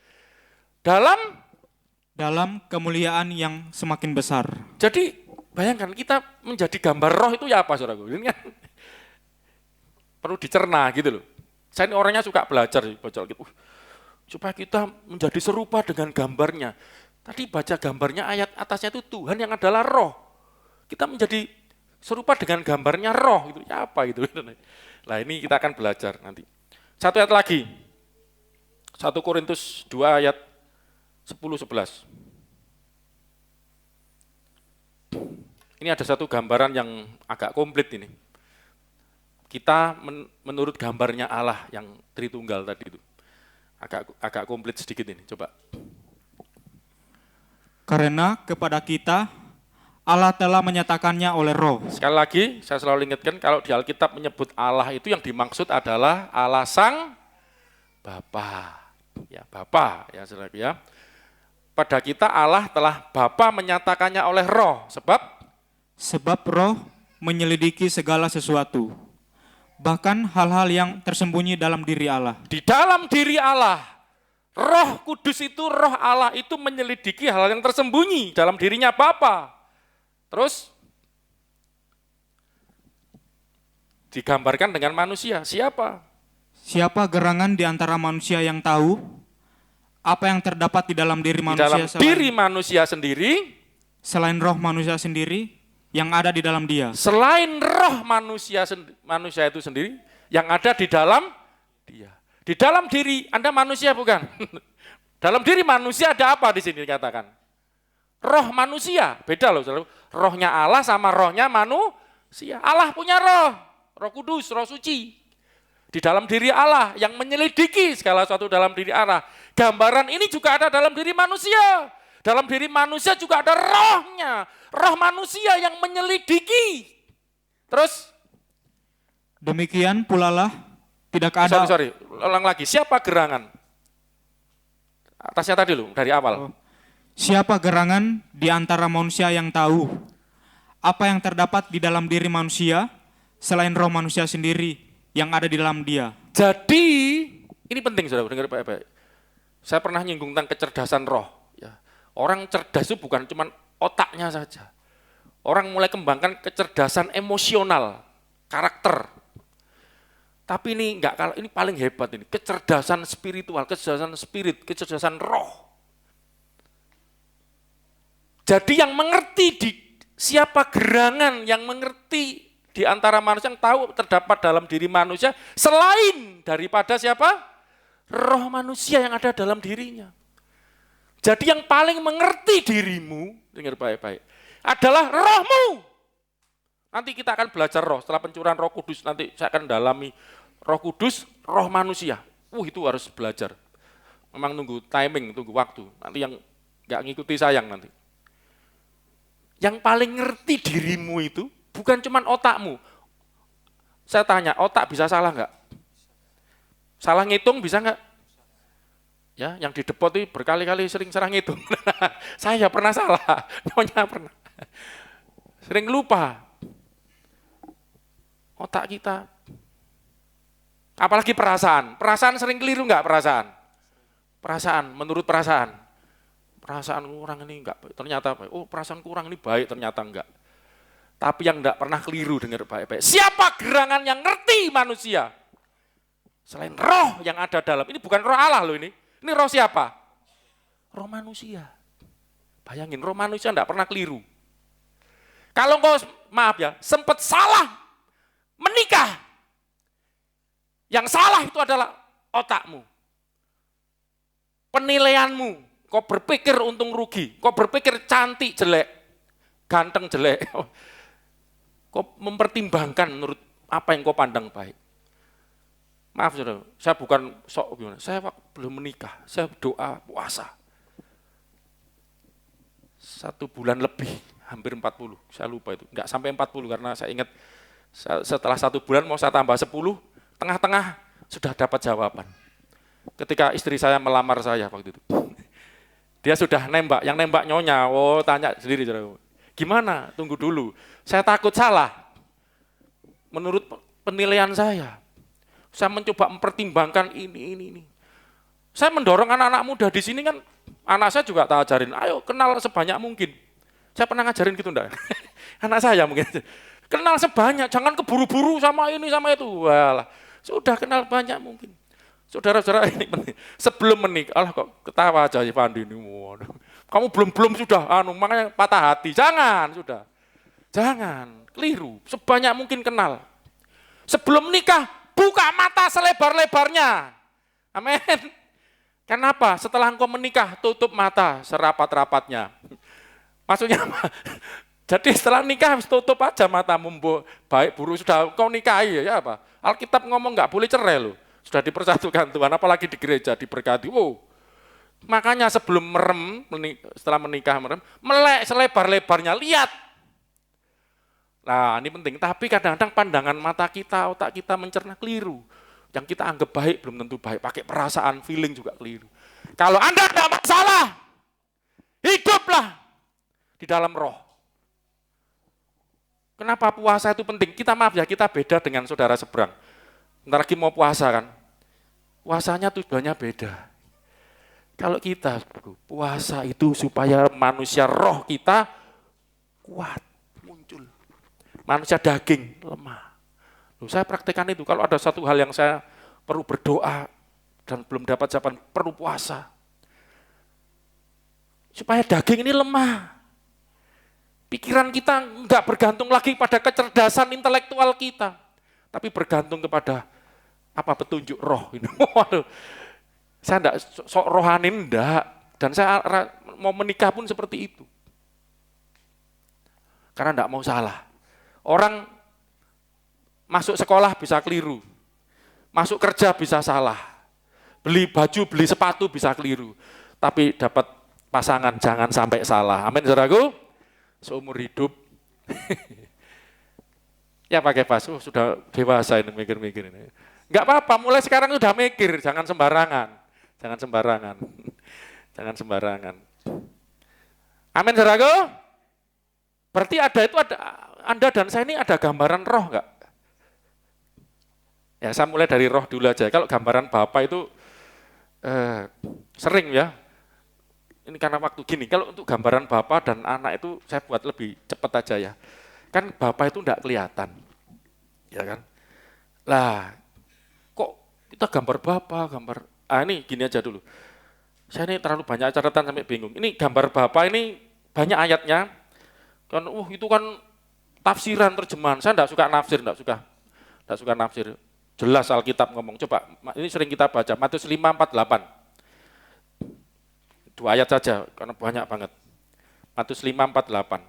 Dalam kemuliaan yang semakin besar. Jadi bayangkan kita menjadi gambar roh itu ya apa saudaraku? Ini kan perlu dicerna gitu loh. Saya ini orangnya suka belajar baca gitu. Supaya kita menjadi serupa dengan gambarnya. Tadi baca gambarnya ayat atasnya itu Tuhan yang adalah roh. Kita menjadi serupa dengan gambarnya roh gitu. Ya apa gitu. Nah ini kita akan belajar nanti. Satu ayat lagi. 1 Korintus 2 ayat 10-11. Ini ada satu gambaran yang agak komplit ini. Kita menurut gambarnya Allah yang Tritunggal tadi itu. Agak komplit sedikit ini, coba. Karena kepada kita Allah telah menyatakannya oleh Roh. Sekali lagi, saya selalu ingatkan kalau di Alkitab menyebut Allah itu yang dimaksud adalah Allah Sang Bapa. Ya, Bapa ya saudara ya. Pada kita Allah telah Bapa menyatakannya oleh Roh, sebab Roh menyelidiki segala sesuatu, bahkan hal-hal yang tersembunyi dalam diri Allah. Di dalam diri Allah, Roh Kudus itu, Roh Allah itu menyelidiki hal yang tersembunyi dalam dirinya Bapa. Terus digambarkan dengan manusia. Siapa gerangan di antara manusia yang tahu apa yang terdapat di dalam diri manusia selain roh manusia sendiri yang ada di dalam dia. Selain roh manusia itu sendiri yang ada di dalam dia. Di dalam diri Anda manusia bukan? Dalam diri manusia ada apa di sini dikatakan? Roh manusia, beda loh. Rohnya Allah sama rohnya manusia. Allah punya roh, Roh Kudus, Roh Suci. Di dalam diri Allah yang menyelidiki segala sesuatu dalam diri Allah. Gambaran ini juga ada dalam diri manusia. Dalam diri manusia juga ada rohnya. Roh manusia yang menyelidiki. Terus? Demikian pula lah tidak ada. Sorry, ulang lagi. Siapa gerangan? Atasnya tadi loh, dari awal. Siapa gerangan di antara manusia yang tahu apa yang terdapat di dalam diri manusia selain roh manusia sendiri yang ada di dalam dia. Jadi, ini penting saudara, dengar baik-baik. Saya pernah nyinggung tentang kecerdasan roh. Ya. Orang cerdas itu bukan cuma otaknya saja. Orang mulai kembangkan kecerdasan emosional, karakter. Tapi ini enggak kalah, ini paling hebat ini, kecerdasan spiritual, kecerdasan spirit, kecerdasan roh. Jadi yang mengerti siapa gerangan yang mengerti di antara manusia yang tahu terdapat dalam diri manusia selain daripada siapa? Roh manusia yang ada dalam dirinya. Jadi yang paling mengerti dirimu, dengar baik-baik, adalah rohmu. Nanti kita akan belajar roh, setelah pencurahan Roh Kudus, nanti saya akan dalami Roh Kudus, roh manusia. Itu harus belajar. Memang nunggu timing, tunggu waktu. Nanti yang nggak ngikuti sayang nanti. Yang paling ngerti dirimu itu bukan cuma otakmu. Saya tanya, otak bisa salah nggak? Salah ngitung bisa nggak? Ya, yang di depot itu berkali-kali sering salah ngitung. Saya pernah salah, nyonya pernah. Sering lupa. Otak kita. Apalagi perasaan. Perasaan sering keliru nggak perasaan? Perasaan, menurut perasaan. Perasaan kurang ini enggak baik, ternyata baik. Oh, perasaan kurang ini baik, ternyata enggak. Tapi yang enggak pernah keliru, dengar baik-baik. Siapa gerangan yang ngerti manusia? Selain roh yang ada dalam, ini bukan roh Allah loh ini. Ini roh siapa? Roh manusia. Bayangin, roh manusia enggak pernah keliru. Kalau engkau, maaf ya, sempat salah menikah, yang salah itu adalah otakmu. Penilaianmu. Kau berpikir untung rugi, kau berpikir cantik jelek, ganteng jelek. Kau mempertimbangkan menurut apa yang kau pandang baik. Maaf saudara, saya bukan sok gimana, saya belum menikah, saya doa puasa. 1 bulan lebih, hampir 40, saya lupa itu. Enggak sampai 40 karena saya ingat setelah 1 bulan mau saya tambah 10, tengah-tengah sudah dapat jawaban. Ketika istri saya melamar saya waktu itu. Dia sudah nembak, yang nembak nyonya, tanya sendiri, gimana? Tunggu dulu, saya takut salah. Menurut penilaian saya mencoba mempertimbangkan ini. Saya mendorong anak-anak muda di sini kan, anak saya juga tak ajarin, ayo kenal sebanyak mungkin. Saya pernah ngajarin gitu enggak? Anak saya mungkin, kenal sebanyak, jangan keburu-buru sama ini sama itu. Walah, sudah kenal banyak mungkin. Saudara-saudara ini penting. Sebelum menikah, Allah kok ketawa aja Pandi ini. Kamu belum sudah, makanya patah hati. Jangan, sudah. Jangan, keliru. Sebanyak mungkin kenal. Sebelum menikah, buka mata selebar-lebarnya. Amin. Kenapa? Setelah engkau menikah, tutup mata serapat-rapatnya. Maksudnya apa? Jadi setelah nikah, tutup aja matamu. Baik buruk sudah engkau nikahi, ya apa? Alkitab ngomong nggak boleh cerai loh. Sudah dipersatukan Tuhan, apalagi di gereja diberkati. Makanya sebelum setelah menikah melek selebar-lebarnya, lihat. Nah ini penting, tapi kadang-kadang pandangan mata kita, otak kita mencerna keliru. Yang kita anggap baik belum tentu baik, pakai perasaan, feeling juga keliru. Kalau Anda tidak masalah, hiduplah di dalam roh. Kenapa puasa itu penting? Kita maaf ya, kita beda dengan saudara seberang. Bentar lagi mau puasa kan, puasanya tujuannya beda. Kalau kita puasa itu supaya manusia roh kita kuat, muncul. Manusia daging lemah. Saya praktekkan itu, kalau ada satu hal yang saya perlu berdoa dan belum dapat jawaban, perlu puasa. Supaya daging ini lemah. Pikiran kita enggak bergantung lagi pada kecerdasan intelektual kita. Tapi bergantung kepada apa petunjuk roh ini. Waduh, saya enggak sok rohani enggak, dan saya mau menikah pun seperti itu. Karena enggak mau salah. Orang masuk sekolah bisa keliru, masuk kerja bisa salah, beli baju, beli sepatu bisa keliru, tapi dapat pasangan jangan sampai salah. Amin, saudaraku. Seumur hidup. Ya pakai pas, sudah dewasa ini mikir-mikir ini. Enggak apa-apa, mulai sekarang sudah mikir, jangan sembarangan. Jangan sembarangan. Jangan sembarangan. Amin, saudaraku. Berarti ada Anda dan saya ini ada gambaran roh enggak? Ya, saya mulai dari roh dulu aja. Kalau gambaran Bapa itu sering ya. Ini karena waktu gini. Kalau untuk gambaran Bapa dan anak itu saya buat lebih cepat aja ya. Kan Bapa itu enggak kelihatan. Ya kan? Lah, kok kita gambar Bapa, ini gini aja dulu. Saya ini terlalu banyak catatan sampai bingung. Ini gambar Bapa ini banyak ayatnya. Kan itu kan tafsiran terjemahan. Saya enggak suka nafsir, enggak suka nafsir. Jelas Alkitab ngomong. Coba, ini sering kita baca, Matius 5:48. 2 ayat saja, karena banyak banget. Matius 5:48.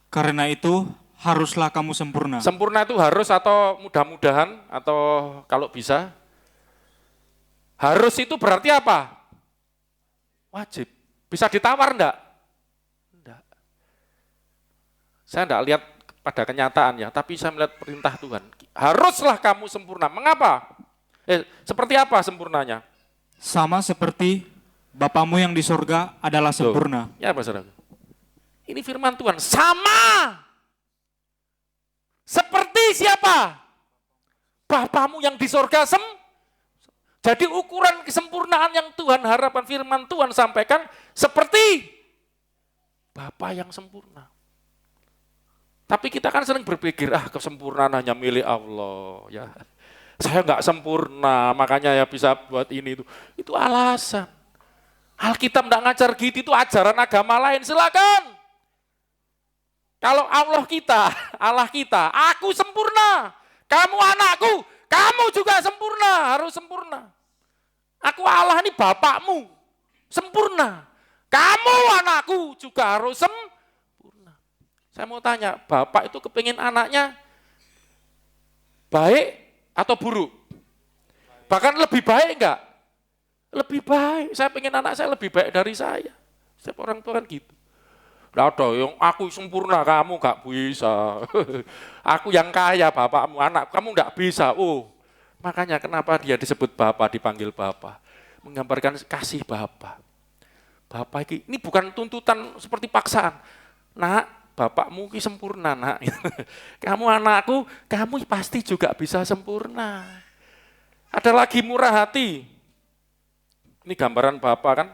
Karena itu, haruslah kamu sempurna. Sempurna itu harus atau mudah-mudahan, atau kalau bisa. Harus itu berarti apa? Wajib. Bisa ditawar enggak? Enggak. Saya enggak lihat pada kenyataan ya, tapi saya melihat perintah Tuhan. Haruslah kamu sempurna. Mengapa? Seperti apa sempurnanya? Sama seperti Bapamu yang di sorga adalah sempurna. Ya apa saudara? Ini firman Tuhan. Sama. Seperti siapa? Bapamu yang di sorga Jadi ukuran kesempurnaan yang Tuhan harapkan, firman Tuhan sampaikan seperti Bapa yang sempurna. Tapi kita kan sering berpikir, kesempurnaan hanya milik Allah. Ya, saya nggak sempurna, makanya ya bisa buat ini itu. Itu alasan. Alkitab nggak ngajar gitu, itu ajaran agama lain. Silakan. Kalau Allah kita, aku sempurna. Kamu anakku, kamu juga sempurna, harus sempurna. Aku Allah ini bapakmu, sempurna. Kamu anakku juga harus sempurna. Saya mau tanya, bapak itu kepingin anaknya baik atau buruk? Bahkan lebih baik enggak? Lebih baik, saya pengen anak saya lebih baik dari saya. Setiap orang tua kan gitu. Nggak ada yang aku sempurna, kamu enggak bisa. Aku yang kaya, bapakmu, anak, kamu enggak bisa. Makanya kenapa dia disebut bapak, dipanggil bapak. Menggambarkan kasih bapak. Bapak ini bukan tuntutan seperti paksaan. Nak, bapakmu ki sempurna, nak. Kamu anakku, kamu pasti juga bisa sempurna. Ada lagi murah hati. Ini gambaran Bapak kan?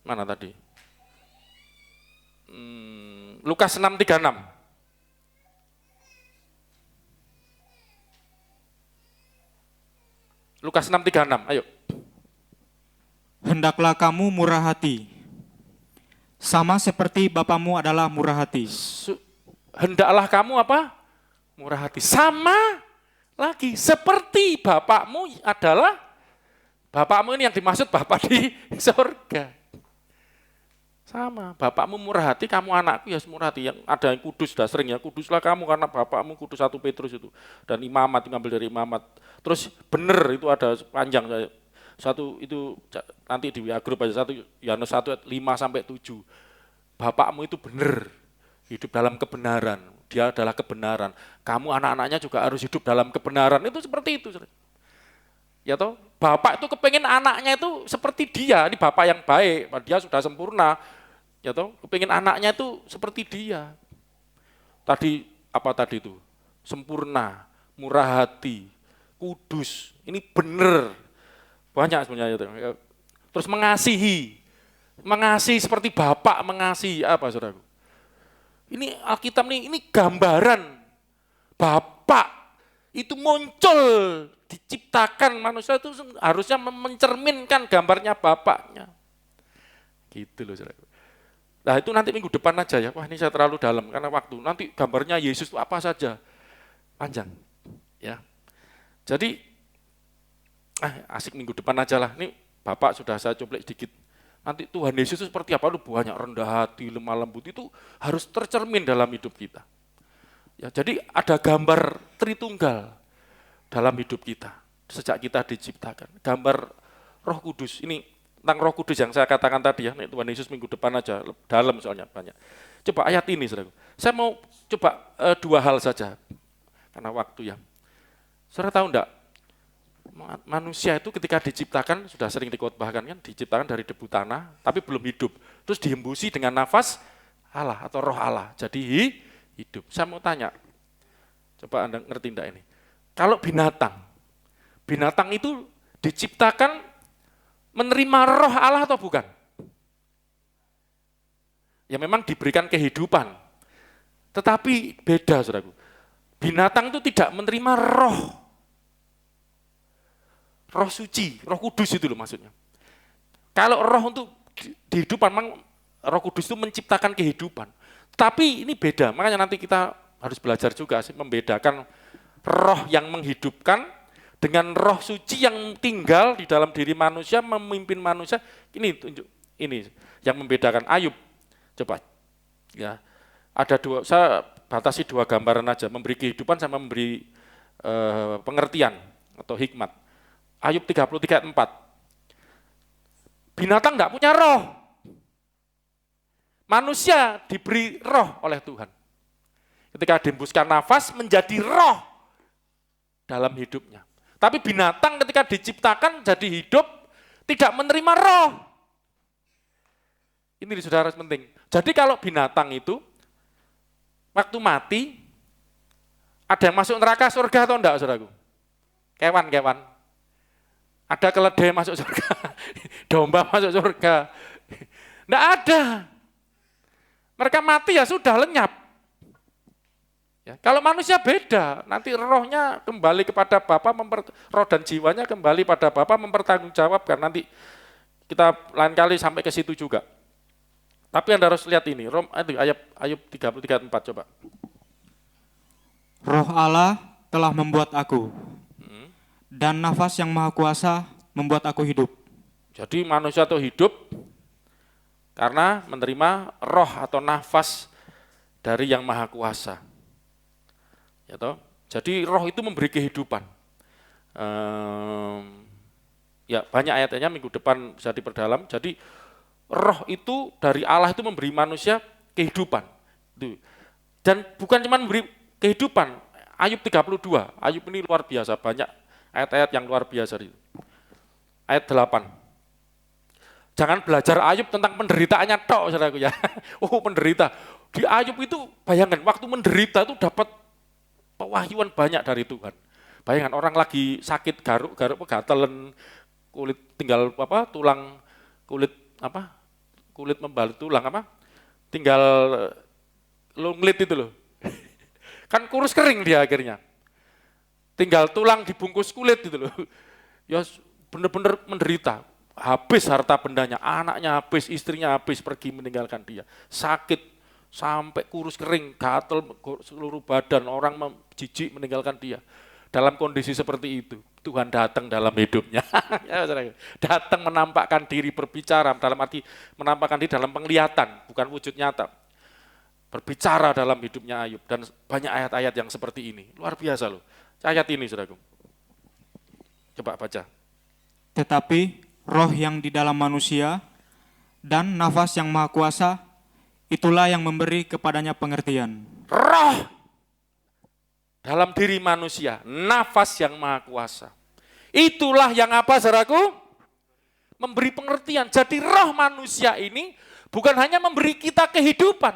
Mana tadi? Lukas 6:36. Lukas 6:36, ayo. Hendaklah kamu murah hati, sama seperti Bapamu adalah murah hati. Hendaklah kamu apa? Murah hati. Sama lagi, seperti Bapakmu adalah, Bapakmu ini yang dimaksud Bapak di surga. Sama, Bapakmu murah hati, kamu anakku ya murah hati. Yang ada yang kudus, sudah sering ya, kuduslah kamu karena Bapakmu kudus, 1 Petrus itu. Dan imamat, ngambil dari imamat. Terus benar itu ada panjang, satu itu nanti di WA grup aja, 1 Yohanes 1 ayat 5-7. Bapakmu itu benar, hidup dalam kebenaran. Dia adalah kebenaran. Kamu anak-anaknya juga harus hidup dalam kebenaran. Itu seperti itu. Ya toh, bapak itu kepengen anaknya itu seperti dia. Ini bapak yang baik, dia sudah sempurna. Ya toh, kepengen anaknya itu seperti dia. Tadi apa tadi itu? Sempurna, murah hati, kudus. Ini benar. Banyak sebenarnya itu. Terus mengasihi seperti bapak mengasihi apa saudaraku? Ini Alkitab ini gambaran bapak itu muncul, diciptakan manusia itu harusnya mencerminkan gambarnya bapaknya. Gitu loh saudaraku. Nah itu nanti minggu depan aja ya. Wah ini saya terlalu dalam karena waktu. Nanti gambarnya Yesus itu apa saja. Panjang. Ya. Jadi asik minggu depan aja lah. Ini Bapak sudah saya coba sedikit. Nanti Tuhan Yesus itu seperti apa? Banyak rendah hati, lemah lembut itu harus tercermin dalam hidup kita. Ya, jadi ada gambar Tritunggal dalam hidup kita sejak kita diciptakan. Gambar Roh Kudus. Ini tentang Roh Kudus yang saya katakan tadi ya. Nih, Tuhan Yesus minggu depan aja, dalam soalnya banyak. Coba ayat ini, saudara. Saya mau coba 2 hal saja karena waktu ya. Saudara tahu enggak? Manusia itu ketika diciptakan, sudah sering dikhotbahkan kan, diciptakan dari debu tanah, tapi belum hidup. Terus dihembusi dengan nafas Allah atau roh Allah, jadi hidup. Saya mau tanya, coba Anda ngerti enggak ini? Kalau binatang itu diciptakan menerima roh Allah atau bukan? Ya memang diberikan kehidupan, tetapi beda saudaraku. Binatang itu tidak menerima roh suci, roh kudus itu loh maksudnya. Kalau roh untuk kehidupan, memang roh kudus itu menciptakan kehidupan. Tapi ini beda, makanya nanti kita harus belajar juga sih, membedakan roh yang menghidupkan dengan roh suci yang tinggal di dalam diri manusia, memimpin manusia. Ini yang membedakan. Ayub, coba ya, ada dua, saya batasi dua gambaran aja, memberi kehidupan sama memberi pengertian atau hikmat. Ayub 33 ayat 4. Binatang enggak punya roh. Manusia diberi roh oleh Tuhan. Ketika dihembuskan nafas menjadi roh dalam hidupnya. Tapi binatang ketika diciptakan jadi hidup tidak menerima roh. Ini saudara penting. Jadi kalau binatang itu waktu mati ada yang masuk neraka surga atau enggak, saudaraku? Kewan. Ada keledai masuk surga, domba masuk surga. Enggak ada. Mereka mati ya sudah lenyap. Ya, kalau manusia beda, nanti rohnya kembali kepada Bapa, roh dan jiwanya kembali pada Bapa mempertanggungjawabkan. Nanti kita lain kali sampai ke situ juga. Tapi Anda harus lihat ini, Ayub 33 ayat 4 coba. Roh Allah telah membuat aku. Dan nafas yang maha kuasa membuat aku hidup. Jadi manusia itu hidup karena menerima roh atau nafas dari yang maha kuasa. Ya toh? Jadi roh itu memberi kehidupan. Ya banyak ayatnya, minggu depan bisa diperdalam. Jadi roh itu dari Allah itu memberi manusia kehidupan. Dan bukan cuma memberi kehidupan. Ayub 32, Ayub ini luar biasa, banyak ayat-ayat yang luar biasa itu. Ayat 8. Jangan belajar Ayub tentang penderitaannya tok, saudaraku ya. Oh, penderita. Di Ayub itu bayangkan waktu menderita itu dapat pewahyuan banyak dari Tuhan. Bayangkan orang lagi sakit garuk pegatelan, kulit tinggal tulang kulit membalut tulang tinggal lunglit itu loh. Kan kurus kering dia akhirnya. Tinggal tulang dibungkus kulit gitu loh. Ya benar-benar menderita. Habis harta bendanya, anaknya habis, istrinya habis, pergi meninggalkan dia. Sakit sampai kurus kering, gatel seluruh badan, orang jijik meninggalkan dia. Dalam kondisi seperti itu, Tuhan datang dalam hidupnya. Datang menampakkan diri, berbicara, dalam arti menampakkan diri dalam penglihatan, bukan wujud nyata. Berbicara dalam hidupnya Ayub, dan banyak ayat-ayat yang seperti ini. Luar biasa loh. Ayat ini, saudaraku. Coba baca. Tetapi roh yang di dalam manusia dan nafas yang maha kuasa, itulah yang memberi kepadanya pengertian. Roh dalam diri manusia, nafas yang maha kuasa. Itulah yang apa, saudaraku? Memberi pengertian. Jadi roh manusia ini bukan hanya memberi kita kehidupan.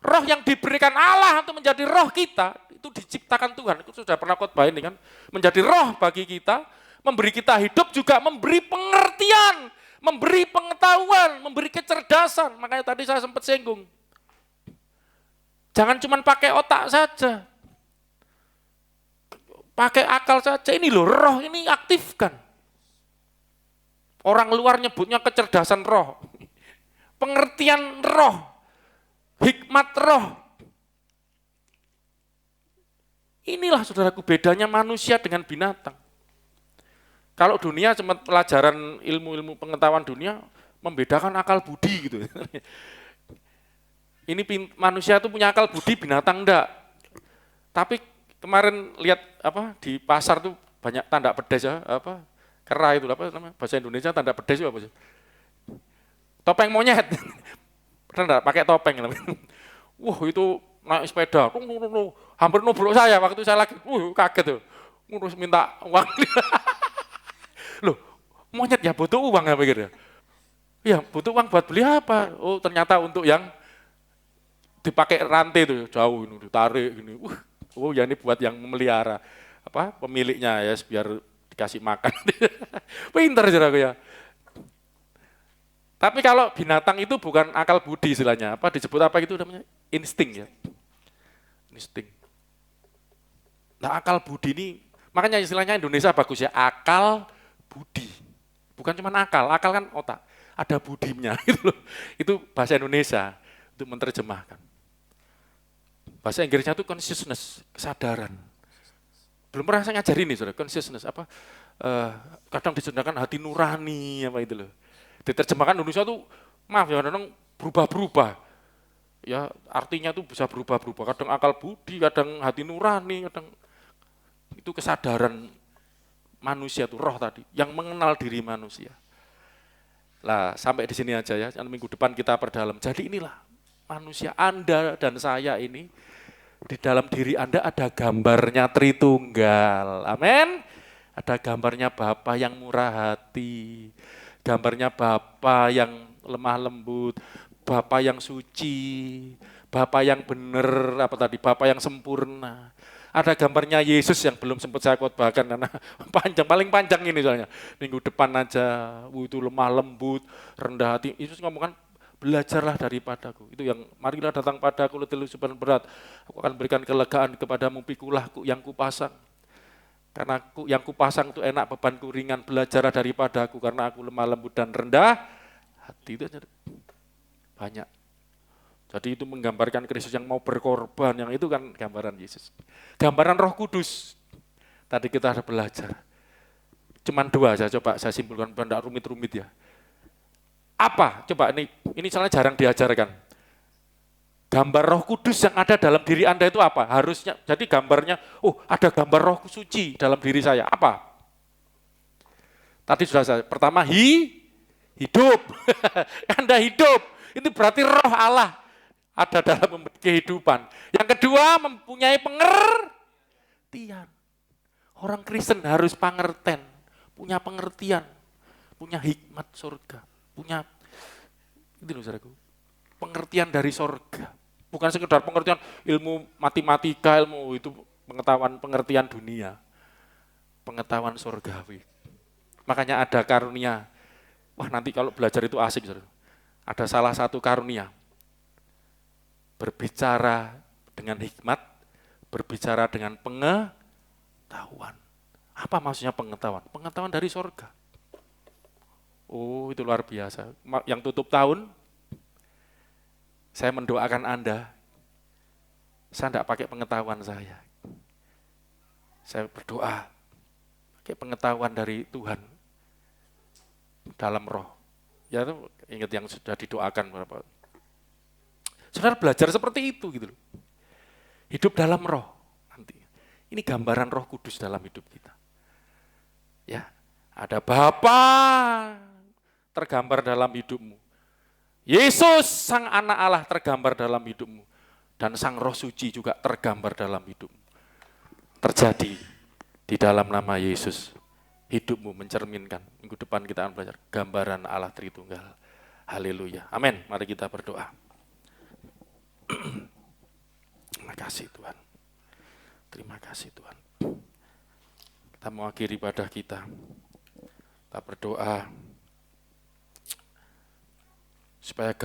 Roh yang diberikan Allah untuk menjadi roh kita, itu diciptakan Tuhan. Itu sudah pernah khotbah ini kan. Menjadi roh bagi kita, memberi kita hidup, juga memberi pengertian, memberi pengetahuan, memberi kecerdasan. Makanya tadi saya sempat singgung. Jangan cuma pakai otak saja. Pakai akal saja. Ini loh, roh ini aktifkan. Orang luar nyebutnya kecerdasan roh. Pengertian roh. Hikmat roh. Inilah saudaraku bedanya manusia dengan binatang. Kalau dunia cuma pelajaran ilmu-ilmu pengetahuan dunia, membedakan akal budi gitu. Ini manusia itu punya akal budi, binatang enggak. Tapi kemarin lihat di pasar tuh banyak tanda pedes ya, kera itu namanya bahasa Indonesia, tanda pedes itu apa sih? Topeng monyet. Pernah enggak pakai topeng? Wah, itu naik sepeda, hampir nubruk saya waktu saya lagi, kaget tuh. ngurus minta uang. Loh, monyet ya butuh uang ya pikir ya. Ya butuh uang buat beli apa? Oh ternyata untuk yang dipakai rantai itu jauh ini ditarik gini. Oh ya ini buat yang memelihara apa pemiliknya ya biar dikasih makan. Pinter aja aku ya. Tapi kalau binatang itu bukan akal budi istilahnya, apa disebut apa itu namanya? Insting ya. Insting. Nah akal budi ini, makanya istilahnya Indonesia bagus ya, akal budi. Bukan cuma akal kan otak. Ada budinya gitu loh. Itu bahasa Indonesia untuk menerjemahkan. Bahasa Inggrisnya itu consciousness, kesadaran. Belum pernah saya ngajarin ini, saudara, consciousness apa? Kadang disediakan hati nurani apa itu loh. Diterjemahkan Indonesia tuh maaf ya kadang berubah-berubah. Ya, artinya tuh bisa berubah-berubah. Kadang akal budi, kadang hati nurani, kadang itu kesadaran manusia tuh roh tadi yang mengenal diri manusia. Lah, sampai di sini aja ya. Minggu depan kita perdalam. Jadi inilah manusia Anda dan saya ini di dalam diri Anda ada gambarnya Tritunggal. Amin. Ada gambarnya Bapa yang murah hati. Gambarnya Bapa yang lemah lembut, Bapa yang suci, Bapa yang benar, apa tadi, Bapa yang sempurna. Ada gambarnya Yesus yang belum sempat saya khotbahkan karena panjang, paling panjang ini soalnya. Minggu depan aja, itu lemah lembut, rendah hati. Yesus ngomong kan, belajarlah daripadaku. Itu yang, marilah datang padaku letih lesu dan berat. Aku akan berikan kelegaan kepadamu, pikulah yang kupasang. Karena yang kupasang itu enak, bebanku ringan, belajarlah daripadaku karena aku lemah lembut dan rendah hati. Itu banyak. Jadi itu menggambarkan Kristus yang mau berkorban, yang itu kan gambaran Yesus. Gambaran Roh Kudus. Tadi kita ada belajar. Cuman dua saya coba saya simpulkan, tidak rumit-rumit ya. Apa? Coba ini soalnya jarang diajarkan. Gambar Roh Kudus yang ada dalam diri Anda itu apa? Harusnya, jadi gambarnya, ada gambar Roh suci dalam diri saya. Apa? Tadi sudah saya, pertama hidup. Anda hidup, itu berarti Roh Allah ada dalam kehidupan. Yang kedua, mempunyai pengertian. Orang Kristen harus pengertian, punya pengertian, punya hikmat surga, punya, itu loh saudaraku, pengertian dari surga. Bukan sekedar pengertian ilmu matematika, ilmu itu pengetahuan pengertian dunia. Pengetahuan surgawi. Makanya ada karunia. Wah nanti kalau belajar itu asik. Saudara. Ada salah satu karunia. Berbicara dengan hikmat, berbicara dengan pengetahuan. Apa maksudnya pengetahuan? Pengetahuan dari surga. Oh itu luar biasa. Yang tutup tahun, saya mendoakan Anda, saya tidak pakai pengetahuan saya. Saya berdoa, pakai pengetahuan dari Tuhan dalam roh. Ya ingat yang sudah didoakan berapa. Saudara belajar seperti itu gitu loh. Hidup dalam roh nanti. Ini gambaran Roh Kudus dalam hidup kita. Ya, ada Bapa tergambar dalam hidupmu. Yesus sang anak Allah tergambar dalam hidupmu. Dan sang Roh Suci juga tergambar dalam hidupmu. Terjadi di dalam nama Yesus. Hidupmu mencerminkan. Minggu depan kita akan belajar gambaran Allah Tritunggal. Haleluya. Amin. Mari kita berdoa. Terima kasih Tuhan. Terima kasih Tuhan. Kita mau akhiri ibadah kita. Kita berdoa supaya